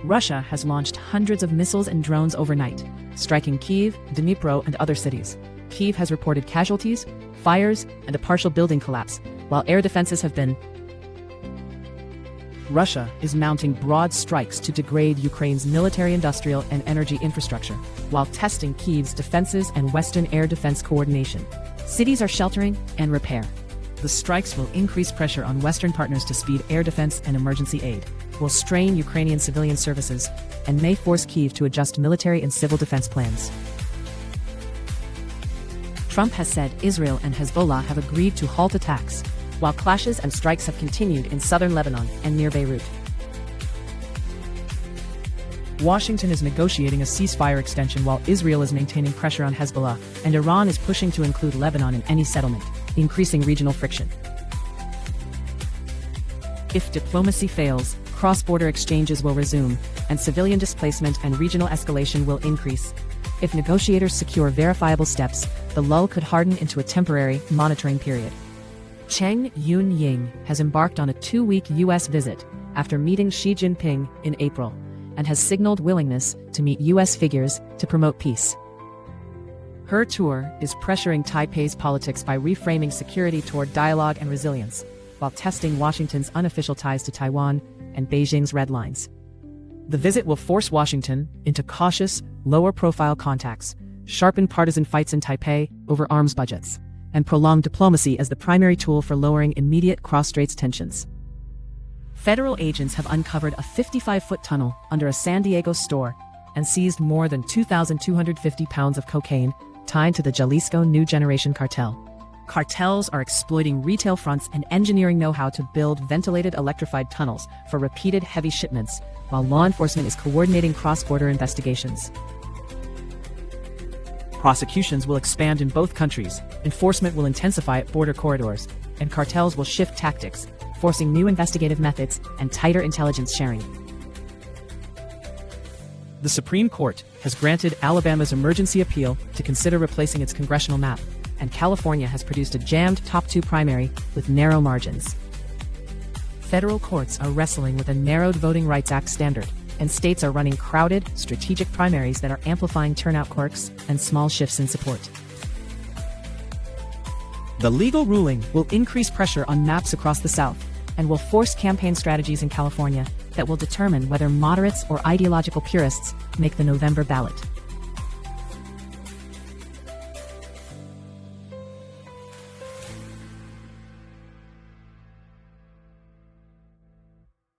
Russia has launched hundreds of missiles and drones overnight, striking Kyiv, Dnipro, and other cities. Kyiv has reported casualties, fires, and a partial building collapse, while air defenses have been. Russia is mounting broad strikes to degrade Ukraine's military, industrial, and energy infrastructure, while testing Kyiv's defenses and Western air defense coordination. Cities are sheltering and repair. The strikes will increase pressure on Western partners to speed air defense and emergency aid, will strain Ukrainian civilian services, and may force Kyiv to adjust military and civil defense plans. Trump has said Israel and Hezbollah have agreed to halt attacks, while clashes and strikes have continued in southern Lebanon and near Beirut. Washington is negotiating a ceasefire extension while Israel is maintaining pressure on Hezbollah, and Iran is pushing to include Lebanon in any settlement, increasing regional friction. If diplomacy fails, cross-border exchanges will resume, and civilian displacement and regional escalation will increase. If negotiators secure verifiable steps, the lull could harden into a temporary monitoring period. Cheng Yun-ying has embarked on a 2-week U.S. visit after meeting Xi Jinping in April, and has signaled willingness to meet U.S. figures to promote peace. Her tour is pressuring Taipei's politics by reframing security toward dialogue and resilience, while testing Washington's unofficial ties to Taiwan and Beijing's red lines. The visit will force Washington into cautious, lower-profile contacts, sharpen partisan fights in Taipei over arms budgets, and prolong diplomacy as the primary tool for lowering immediate cross-straits tensions. Federal agents have uncovered a 55-foot tunnel under a San Diego store and seized more than 2,250 pounds of cocaine tied to the Jalisco New Generation cartel. Cartels are exploiting retail fronts and engineering know-how to build ventilated electrified tunnels for repeated heavy shipments, while law enforcement is coordinating cross-border investigations. Prosecutions will expand in both countries, enforcement will intensify at border corridors, and cartels will shift tactics, forcing new investigative methods and tighter intelligence sharing. The Supreme Court has granted Alabama's emergency appeal to consider replacing its congressional map, and California has produced a jammed top 2 primary with narrow margins. Federal courts are wrestling with a narrowed Voting Rights Act standard, and states are running crowded, strategic primaries that are amplifying turnout quirks and small shifts in support. The legal ruling will increase pressure on maps across the South, and will force campaign strategies in California that will determine whether moderates or ideological purists make the November ballot.